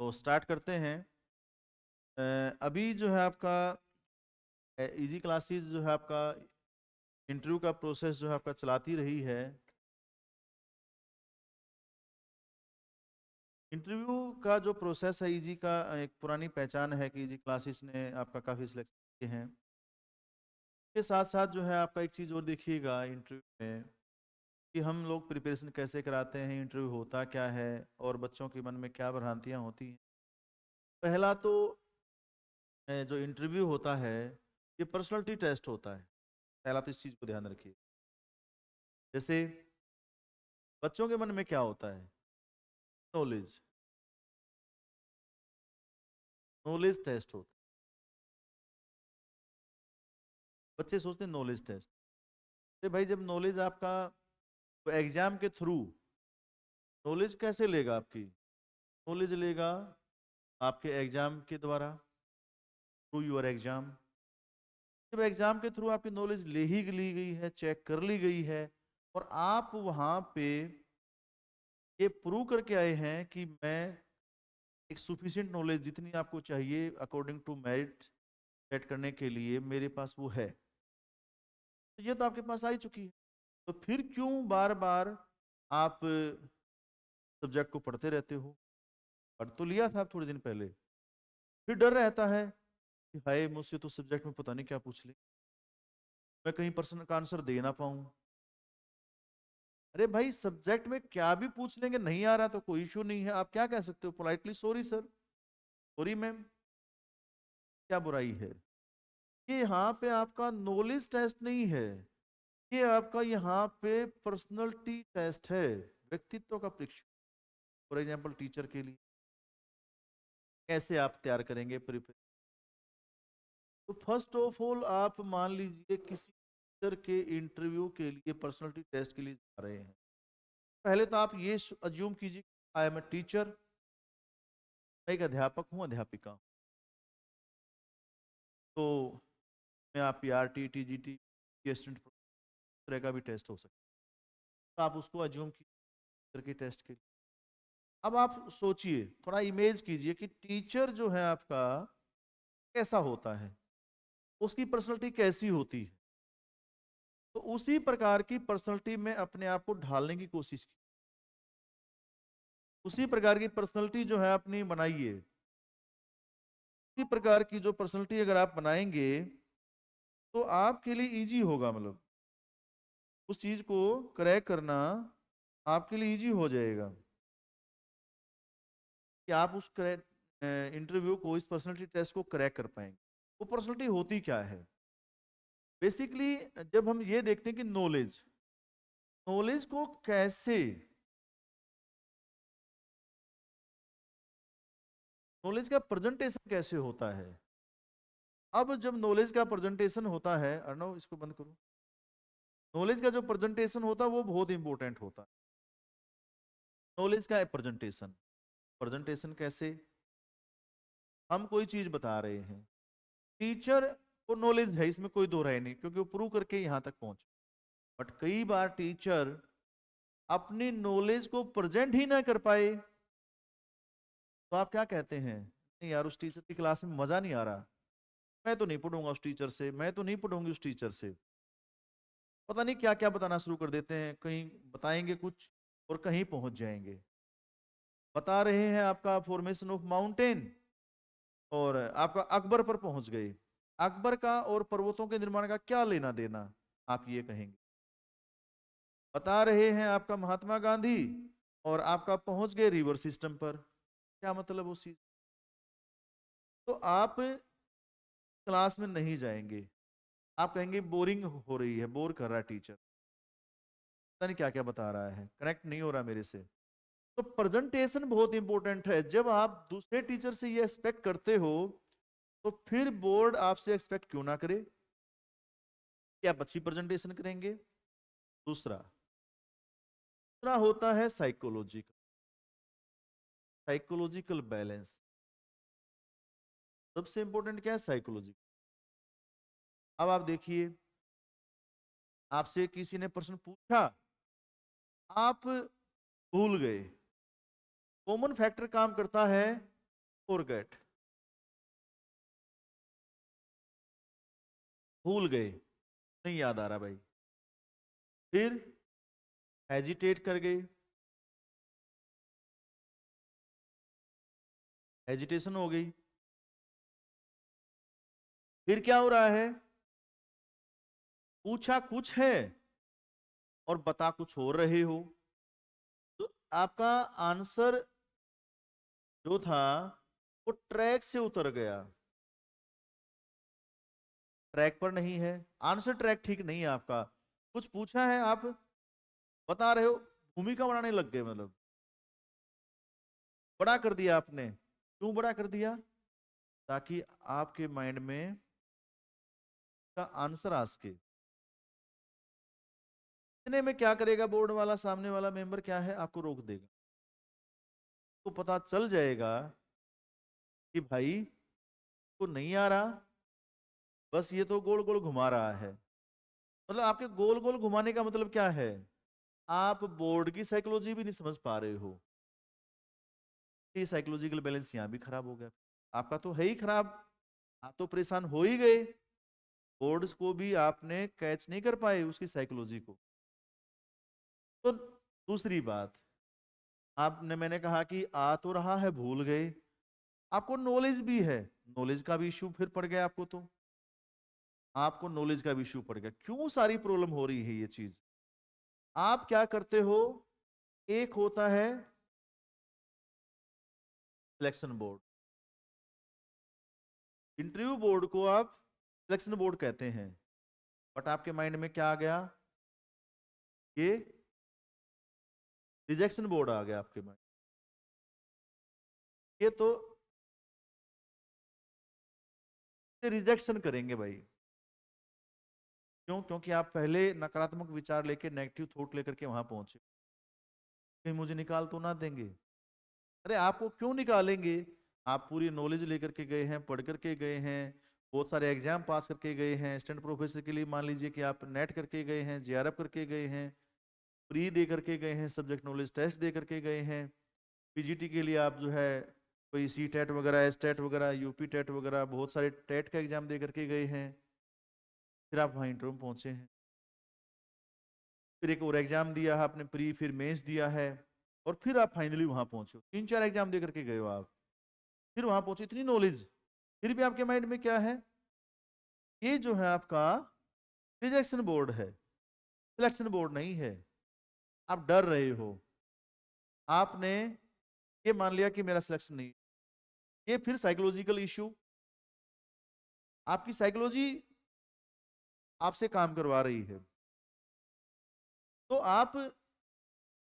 तो स्टार्ट करते हैं। अभी जो है आपका इजी क्लासेस जो है आपका इंटरव्यू का प्रोसेस जो है आपका चलाती रही है। इंटरव्यू का जो प्रोसेस है इजी का एक पुरानी पहचान है कि इजी क्लासेस ने आपका काफ़ी सिलेक्शन किए हैं। के साथ साथ जो है आपका एक चीज़ और देखिएगा इंटरव्यू में कि हम लोग प्रिपरेशन कैसे कराते हैं, इंटरव्यू होता क्या है और बच्चों के मन में क्या भ्रांतियाँ होती हैं। पहला तो जो इंटरव्यू होता है ये पर्सनालिटी टेस्ट होता है। पहला तो इस चीज़ को ध्यान रखिए। जैसे बच्चों के मन में क्या होता है, नॉलेज नॉलेज टेस्ट होता है। बच्चे सोचते हैं नॉलेज टेस्ट। अरे भाई, जब नॉलेज आपका तो एग्जाम के थ्रू नॉलेज कैसे लेगा आपकी? नॉलेज लेगा आपके एग्जाम के द्वारा, थ्रू यूर एग्जाम। जब एग्जाम के थ्रू आपकी नॉलेज ली गई है, चेक कर ली गई है और आप वहां पे ये प्रूव करके आए हैं कि मैं एक सुफिशिएंट नॉलेज जितनी आपको चाहिए अकॉर्डिंग टू मेरिट सेट करने के लिए मेरे पास वो है, तो ये तो आपके पास आ ही चुकी है। तो फिर क्यों बार बार आप सब्जेक्ट को पढ़ते रहते हो? पढ़ तो लिया था आप थोड़े दिन पहले, फिर डर रहता है कि हाय मुझसे तो सब्जेक्ट में पता नहीं क्या पूछ ले, मैं कहीं प्रश्न का आंसर दे ना पाऊं। अरे भाई, सब्जेक्ट में क्या भी पूछ लेंगे, नहीं आ रहा तो कोई इशू नहीं है। आप क्या कह सकते हो politely, sorry sir, sorry ma'am, क्या बुराई है? ये यहाँ पे आपका नॉलेज टेस्ट नहीं है, ये आपका यहाँ पे पर्सनैलिटी टेस्ट है, व्यक्तित्व का परीक्षण। फॉर एग्जाम्पल टीचर के लिए कैसे आप तैयार करेंगे प्रिपेयर? तो फर्स्ट ऑफ ऑल आप मान लीजिए किसी टीचर के इंटरव्यू के लिए, पर्सनैलिटी टेस्ट के लिए जा रहे हैं। पहले तो आप ये अज्यूम कीजिए आई एम ए टीचर, मैं एक अध्यापक हूँ, अध्यापिका हूँ। तो मैं आप पीआरटी, टीजीटी, असिस्टेंट तरह का भी टेस्ट हो सकता है, तो आप उसको अज्यूम करके टेस्ट के लिए। अब आप सोचिए, थोड़ा इमेज कीजिए कि टीचर जो है आपका कैसा होता है, उसकी पर्सनैलिटी कैसी होती है। तो उसी प्रकार की पर्सनैलिटी में अपने आप को ढालने की कोशिश की, उसी प्रकार की पर्सनैलिटी जो है अपनी बनाइए। उसी प्रकार की जो पर्सनैलिटी अगर आप बनाएंगे तो आपके लिए इजी होगा, मतलब उस चीज को क्रैक करना आपके लिए इजी हो जाएगा कि आप उस इंटरव्यू को, इस पर्सनैलिटी टेस्ट को क्रैक कर पाएंगे। वो पर्सनैलिटी होती क्या है बेसिकली? जब हम ये देखते हैं कि नॉलेज नॉलेज को कैसे, नॉलेज का प्रेजेंटेशन कैसे होता है। अब जब नॉलेज का प्रेजेंटेशन होता है, अर्णव इसको बंद करो, नॉलेज का जो प्रेजेंटेशन होता है वो बहुत इंपॉर्टेंट होता है। नॉलेज का प्रेजेंटेशन, प्रेजेंटेशन कैसे? हम कोई चीज बता रहे हैं, टीचर को नॉलेज है, इसमें कोई दो राय नहीं, क्योंकि वो प्रूव करके यहां तक पहुंचे। बट कई बार टीचर अपनी नॉलेज को प्रेजेंट ही ना कर पाए, तो आप क्या कहते हैं? नहीं यार, उस टीचर की क्लास में मजा नहीं आ रहा, मैं तो नहीं पढ़ूंगा उस टीचर से, मैं तो नहीं पढ़ूंगी उस टीचर से। पता नहीं क्या क्या बताना शुरू कर देते हैं, कहीं बताएंगे कुछ और कहीं पहुंच जाएंगे। बता रहे हैं आपका फॉर्मेशन ऑफ माउंटेन और आपका अकबर पर पहुंच गए। अकबर का और पर्वतों के निर्माण का क्या लेना देना, आप ये कहेंगे। बता रहे हैं आपका महात्मा गांधी और आपका पहुंच गए रिवर सिस्टम पर, क्या मतलब उस चीज? तो आप क्लास में नहीं जाएंगे, आप कहेंगे बोरिंग हो रही है, बोर कर रहा है टीचर, पता नहीं क्या क्या बता रहा है, कनेक्ट नहीं हो रहा मेरे से। तो प्रेजेंटेशन बहुत इंपॉर्टेंट है। जब आप दूसरे टीचर से ये एक्सपेक्ट करते हो तो फिर बोर्ड आपसे एक्सपेक्ट क्यों ना करे कि आप अच्छी प्रेजेंटेशन करेंगे। दूसरा दूसरा होता है साइकोलॉजिकल, साइकोलॉजिकल बैलेंस। सबसे इंपॉर्टेंट क्या है? साइकोलॉजी। अब आप देखिए, आपसे किसी ने प्रश्न पूछा, आप भूल गए। कॉमन फैक्टर काम करता है फॉरगेट, भूल गए, नहीं याद आ रहा भाई। फिर हेजिटेट कर गए, हेजिटेशन हो गई। फिर क्या हो रहा है, पूछा कुछ है और बता कुछ और रहे हो। तो आपका आंसर जो था वो ट्रैक से उतर गया, ट्रैक पर नहीं है। आंसर ट्रैक ठीक नहीं है आपका। कुछ पूछा है, आप बता रहे हो, भूमिका बनाने लग गए, मतलब बड़ा कर दिया आपने। क्यों बड़ा कर दिया? ताकि आपके माइंड में का आंसर आ सके। इतने में क्या करेगा बोर्ड वाला, सामने वाला मेंबर क्या है, आपको रोक देगा। तो पता चल जाएगा कि भाई को नहीं आ रहा, बस ये तो गोल गोल घुमा रहा है। मतलब आपके गोल गोल घुमाने का मतलब क्या है, आप बोर्ड की साइकोलॉजी भी नहीं समझ पा रहे हो। ये साइकोलॉजिकल बैलेंस यहाँ भी खराब हो गया, आपका तो है ही खराब। आप तो परेशान हो ही गए, बोर्ड्स को भी आपने कैच नहीं कर पाए उसकी साइकोलॉजी को। तो दूसरी बात, आपने, मैंने कहा कि आ तो रहा है, भूल गए। आपको नॉलेज भी है, नॉलेज का भी इश्यू फिर पड़ गया आपको। तो आपको नॉलेज का भी इश्यू पड़ गया। क्यों सारी प्रॉब्लम हो रही है ये चीज? आप क्या करते हो, एक होता है सिलेक्शन बोर्ड, इंटरव्यू बोर्ड को आप सिलेक्शन बोर्ड कहते हैं, बट आपके माइंड में क्या आ गया, ये रिजेक्शन बोर्ड आ गया आपके माइंड। ये तो रिजेक्शन करेंगे भाई। क्यों? क्योंकि आप पहले नकारात्मक विचार लेके, नेगेटिव थॉट लेकर के वहां पहुंचे, कहीं मुझे निकाल तो ना देंगे। अरे आपको क्यों निकालेंगे, आप पूरी नॉलेज लेकर के गए हैं, पढ़ करके गए हैं, बहुत सारे एग्जाम पास करके गए हैं, असिस्टेंट प्रोफेसर के लिए मान लीजिए कि आप नेट करके गए हैं, जेआरएफ करके गए हैं, प्री दे करके गए हैं, सब्जेक्ट नॉलेज टेस्ट दे करके गए हैं, पीजीटी के लिए आप जो है कोई सी टेट वगैरह, एस टेट वगैरह, यूपी टेट वगैरह, बहुत सारे टेट का एग्जाम दे करके गए हैं। फिर आप वहाँ इंटरव्यू पहुंचे हैं, फिर एक और एग्जाम दिया है आपने प्री, फिर मेंस दिया है, और फिर आप फाइनली वहां पहुंचे। 3-4 एग्जाम दे करके गए हो आप, फिर वहां पहुंचे, इतनी नॉलेज, फिर भी आपके माइंड में क्या है, ये जो है आपका रिजेक्शन बोर्ड है, सिलेक्शन बोर्ड नहीं है। आप डर रहे हो, आपने ये मान लिया कि मेरा सिलेक्शन नहीं। ये फिर साइकोलॉजिकल इश्यू, आपकी साइकोलॉजी आपसे काम करवा रही है। तो आप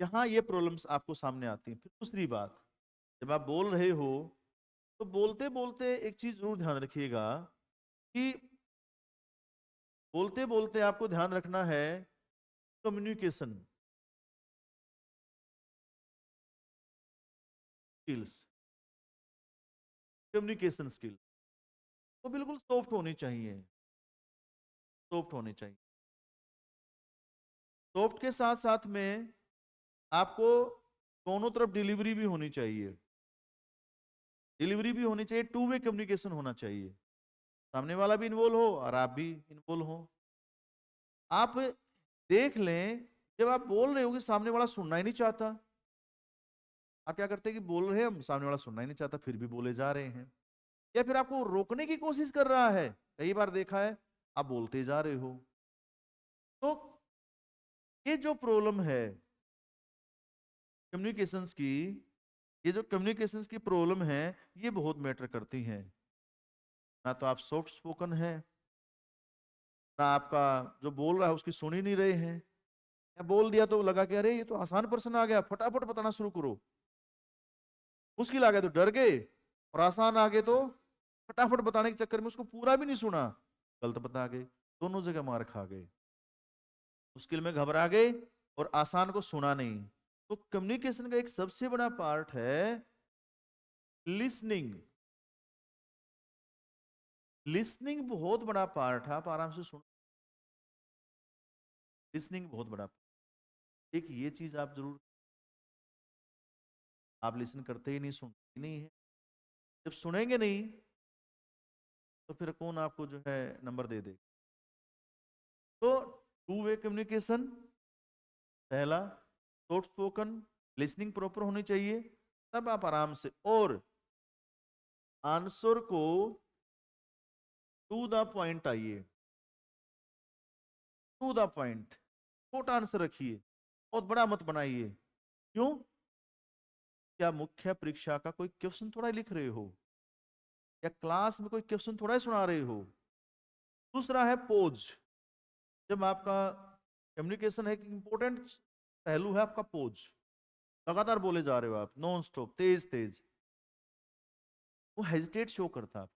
यहाँ ये प्रॉब्लम्स आपको सामने आती हैं। फिर दूसरी बात, जब आप बोल रहे हो तो बोलते बोलते एक चीज जरूर ध्यान रखिएगा कि बोलते बोलते आपको ध्यान रखना है कम्युनिकेशन स्किल्स, कम्युनिकेशन स्किल तो बिल्कुल सॉफ्ट होनी चाहिए, सॉफ्ट होनी चाहिए। सॉफ्ट के साथ साथ में आपको दोनों तरफ डिलीवरी भी होनी चाहिए, डिलीवरी भी होनी चाहिए, टू वे कम्युनिकेशन होना चाहिए, सामने वाला भी इन्वॉल्व हो और आप भी इन्वॉल्व हो। आप देख लें, जब आप बोल रहे हो कि सामने वाला सुनना ही नहीं चाहता, आप क्या करते हैं कि बोल रहे हैं, सामने वाला सुनना ही नहीं चाहता, फिर भी बोले जा रहे हैं, या फिर आपको रोकने की कोशिश कर रहा है, कई बार देखा है, आप बोलते जा रहे हो। तो ये जो प्रॉब्लम है कम्युनिकेशंस की, ये जो कम्युनिकेशंस की प्रॉब्लम है, ये बहुत मैटर करती हैं। ना तो आप सॉफ्ट स्पोकन है, ना आपका जो बोल रहा है उसकी सुन ही नहीं रहे हैं, या बोल दिया तो लगा कि अरे ये तो आसान पर्सन आ गया, फटाफट बताना शुरू करो। मुश्किल आ गया तो डर गए, और आसान आ गए तो फटाफट बताने के चक्कर में उसको पूरा भी नहीं सुना, गलत बता गए, दोनों जगह मार खा गए। मुश्किल में घबरा गए और आसान को सुना नहीं। तो कम्युनिकेशन का एक सबसे बड़ा पार्ट है लिसनिंग। लिसनिंग बहुत बड़ा पार्ट है, आप आराम से सुन, लिसनिंग बहुत बड़ा। एक ये चीज आप जरूर, आप लिसन करते ही नहीं, सुनते ही नहीं है, जब सुनेंगे नहीं तो फिर कौन आपको जो है नंबर दे दे। तो टू वे कम्युनिकेशन पहला, सॉफ्ट स्पोकन, लिसनिंग प्रॉपर होनी चाहिए, तब आप आराम से, और आंसर को टू द पॉइंट आइए, टू द पॉइंट, छोटा आंसर रखिए, बहुत बड़ा मत बनाइए। क्यों? क्या मुख्य परीक्षा का कोई क्वेश्चन थोड़ा ही लिख रहे हो, या क्लास में कोई क्वेश्चन थोड़ा ही सुना रहे हो। दूसरा है पोज। जब आपका कम्युनिकेशन है, एक इंपॉर्टेंट पहलू है आपका पोज। लगातार बोले जा रहे हो आप, नॉन स्टॉप, तेज तेज, वो हेजिटेट शो करता है।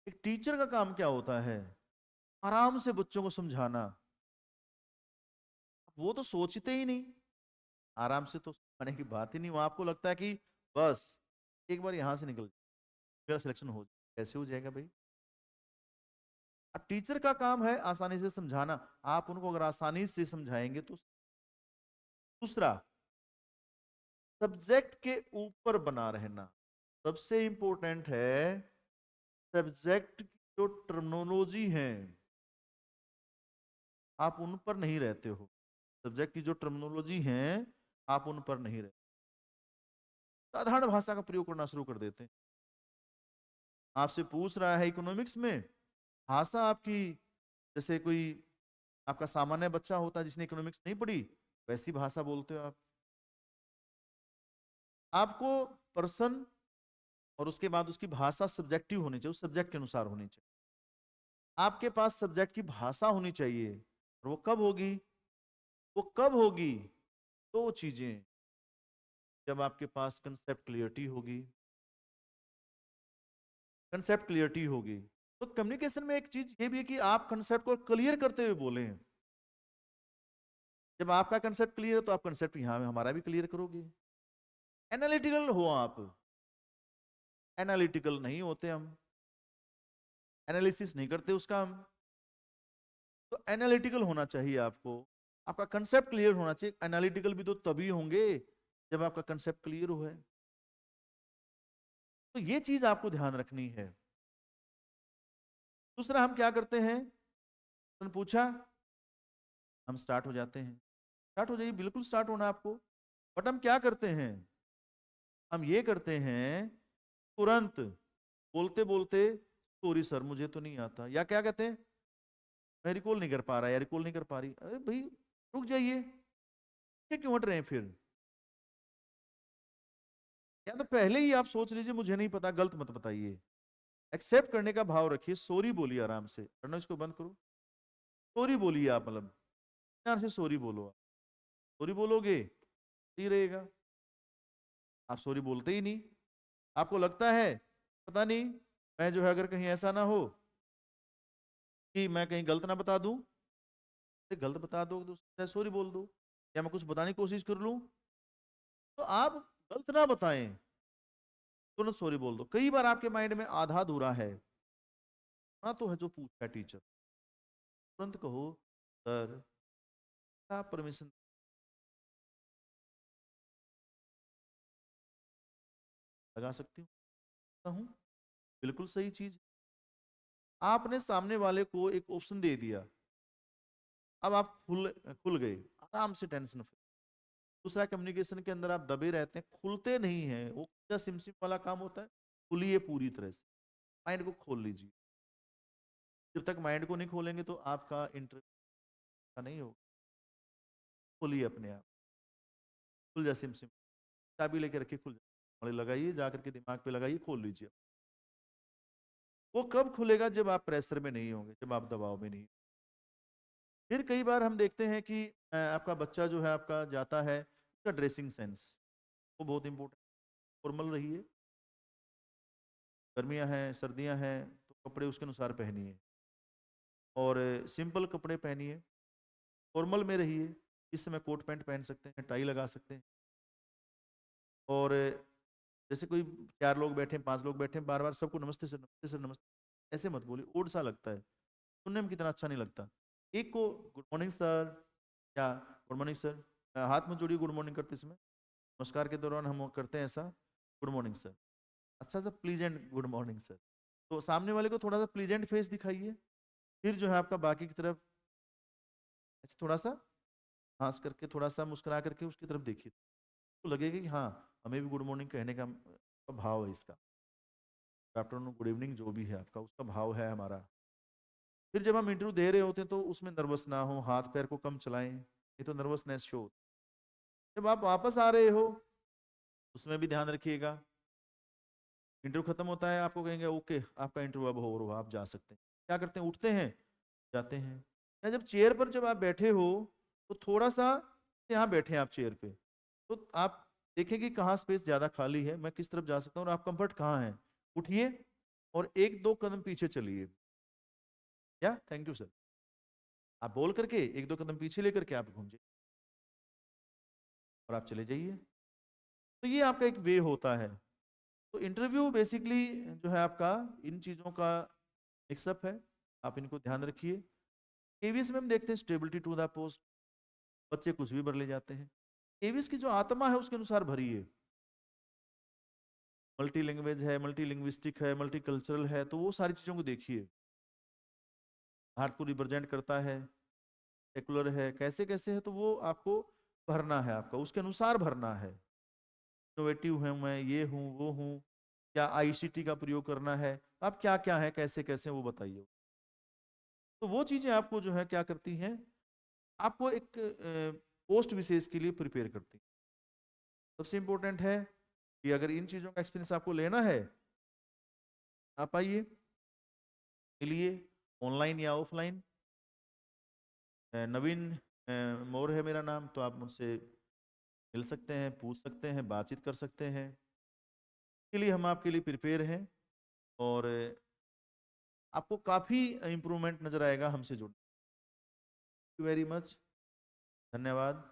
एक टीचर का काम क्या होता है? आराम से बच्चों को समझाना। वो तो सोचते ही नहीं, आराम से तो समझाने की बात ही नहीं। वो आपको लगता है कि बस एक बार यहां से निकल मेरा सिलेक्शन हो जाए। कैसे हो जाएगा भाई? अब टीचर का काम है आसानी से समझाना, आप उनको अगर आसानी से समझाएंगे तो। दूसरा, सब्जेक्ट के ऊपर बना रहना सबसे इंपॉर्टेंट है। सब्जेक्ट की जो टर्मिनोलॉजी है, आप उन पर नहीं रहते हो। सब्जेक्ट की जो टर्मिनोलॉजी है, आप उन पर नहीं रहते, साधारण भाषा का प्रयोग करना शुरू कर देते हैं। आपसे पूछ रहा है इकोनॉमिक्स में, भाषा आपकी जैसे कोई आपका सामान्य बच्चा होता है जिसने इकोनॉमिक्स नहीं पढ़ी, वैसी भाषा बोलते हो आप। आपको पर्सन और उसके बाद उसकी भाषा सब्जेक्टिव होनी चाहिए, उस सब्जेक्ट के अनुसार होनी चाहिए। आपके पास सब्जेक्ट की भाषा होनी चाहिए, और वो कब होगी? वो कब होगी? दो चीजें, जब आपके पास कंसेप्ट क्लियरिटी होगी। कंसेप्ट क्लियरिटी होगी। तो कम्युनिकेशन में एक चीज ये भी है कि आप कंसेप्ट को क्लियर करते हुए बोले। जब आपका कंसेप्ट क्लियर है तो आप कंसेप्ट यहां हमारा भी क्लियर करोगे। एनालिटिकल हो आप। एनालिटिकल नहीं होते हम, एनालिसिस नहीं करते उसका हम। तो एनालिटिकल होना चाहिए आपको, आपका कंसेप्ट क्लियर होना चाहिए। एनालिटिकल भी तो तभी होंगे जब आपका कंसेप्ट क्लियर हो है। तो ये चीज आपको ध्यान रखनी है। दूसरा, हम क्या करते हैं, तुमने पूछा, हम स्टार्ट हो जाते हैं। स्टार्ट हो जाइए, बिल्कुल स्टार्ट होना आपको। बट हम क्या करते हैं, हम ये करते हैं तुरंत बोलते बोलते, सॉरी सर मुझे तो नहीं आता, या क्या कहते हैं, मैं रिकॉल नहीं कर पा रहा, या रिकॉल नहीं कर पा रही। अरे भाई रुक जाइए, ये क्यों हट रहे हैं फिर? या तो पहले ही आप सोच लीजिए मुझे नहीं पता, गलत मत बताइए। एक्सेप्ट करने का भाव रखिए, सॉरी बोलिए आराम से। वरना इसको बंद करो, सॉरी बोलिए आप, मतलब प्यार से सॉरी बोलो आप। सॉरी बोलोगे सही रहेगा। आप सॉरी बोलते ही नहीं, आपको लगता है पता नहीं मैं जो है अगर कहीं ऐसा ना हो कि मैं कहीं गलत ना बता दूं, गलत बता दो तो सॉरी बोल दो, या मैं कुछ बताने की कोशिश कर लूं तो आप गलत ना बताएं, तुरंत सॉरी बोल दो। कई बार आपके माइंड में आधा अधूरा है ना, तो है जो पूछा टीचर, तुरंत कहो सर आप परमिशन लगा सकती हूँ। बिल्कुल सही चीज। आपने सामने वाले को एक ऑप्शन दे दिया, अब आप खुल खुल गए आराम से, टेंशन फ्री। दूसरा, कम्युनिकेशन के अंदर आप दबे रहते हैं, खुलते नहीं हैं, वो सिम सिम वाला काम होता है। खुलिए पूरी तरह से, माइंड को खोल लीजिए। जब तक माइंड को नहीं खोलेंगे तो आपका इंटरव्यू नहीं होगा। खोलिए अपने आप, खुल जाए सिम सिम। चाबी लेके रखिए, खुल जाए, लगाइए जाकर के दिमाग पे लगाइए, खोल लीजिए। वो कब खुलेगा? जब आप प्रेशर में नहीं होंगे, जब आप दबाव में नहीं। फिर कई बार हम देखते हैं कि आपका बच्चा जो है आपका जाता है, उसका ड्रेसिंग सेंस वो बहुत इंपॉर्टेंट। फॉर्मल रहिए, गर्मियां हैं सर्दियां हैं तो कपड़े उसके अनुसार पहनिए, और सिंपल कपड़े पहनिए। फॉर्मल में रहिए, इस समय कोट पैंट पहन सकते हैं, टाई लगा सकते हैं। और जैसे कोई 4 लोग बैठे हैं, 5 लोग बैठे हैं, बार बार सबको नमस्ते सर नमस्ते सर नमस्ते ऐसे मत बोलिए, ओड सा लगता है, सुनने में कितना अच्छा नहीं लगता। एक को गुड मॉर्निंग सर, या गुड मॉर्निंग सर, हाथ में जोड़िए गुड मॉर्निंग करते समय। नमस्कार के दौरान हम करते हैं ऐसा, गुड मॉर्निंग सर। अच्छा सा प्लीजेंट गुड मॉर्निंग सर, तो सामने वाले को थोड़ा सा प्लीजेंट फेस दिखाइए, फिर जो है आपका बाकी की तरफ ऐसे थोड़ा सा हंस करके, थोड़ा सा मुस्कुरा करके उसकी तरफ देखिए, तो लगेगा कि हाँ हमें भी गुड मॉर्निंग कहने का भाव है इसका, गुड आफ्टरनून गुड इवनिंग जो भी है आपका उसका भाव है हमारा। फिर जब हम इंटरव्यू दे रहे होते हैं तो उसमें नर्वस ना हो, हाथ पैर को कम चलाएं, ये तो नर्वसनेस शो। जब आप वापस आ रहे हो उसमें भी ध्यान रखिएगा, इंटरव्यू खत्म होता है आपको कहेंगे ओके आपका इंटरव्यू अब हो, आप जा सकते हैं, क्या करते हैं उठते हैं जाते हैं। या जब चेयर पर जब आप बैठे हो तो थोड़ा सा यहाँ बैठे हैं आप चेयर पे, तो आप देखें कि कहाँ स्पेस ज़्यादा खाली है, मैं किस तरफ जा सकता हूँ और आप कंफर्ट कहाँ है, उठिए और एक दो कदम पीछे चलिए। या थैंक यू सर, आप बोल करके एक दो कदम पीछे लेकर के आप घूम जाइए और आप चले जाइए। तो ये आपका एक वे होता है। तो इंटरव्यू बेसिकली जो है आपका इन चीज़ों का मिक्सअप है, आप इनको ध्यान रखिए। केवीएस में हम देखते हैं स्टेबिलिटी टू द पोस्ट, बच्चे कुछ भी भर ले जाते हैं, केवीएस की जो आत्मा है उसके अनुसार भरिए, मल्टी लैंग्वेज है, मल्टी लिंग्विस्टिक है, मल्टी कल्चरल है, तो वो सारी चीज़ों को देखिए, भारत को रिप्रेजेंट करता है, सेकुलर है, कैसे कैसे है, तो वो आपको भरना है, आपका उसके अनुसार भरना है। इनोवेटिव हूँ मैं, ये हूँ वो हूँ, क्या आईसीटी का प्रयोग करना है, आप क्या क्या है कैसे कैसे वो बताइए। तो वो चीज़ें आपको जो है क्या करती हैं, आपको एक पोस्ट विशेष के लिए प्रिपेयर करती हैं। सबसे इंपॉर्टेंट है कि अगर इन चीज़ों का एक्सपीरियंस आपको लेना है, आप आइए मिलिए, ऑनलाइन या ऑफलाइन। नवीन मोर है मेरा नाम, तो आप मुझसे मिल सकते हैं, पूछ सकते हैं, बातचीत कर सकते हैं, के लिए हम आपके लिए प्रिपेयर हैं। और आपको काफ़ी इम्प्रूवमेंट नज़र आएगा हमसे जुड़। थैंक यू वेरी मच, धन्यवाद।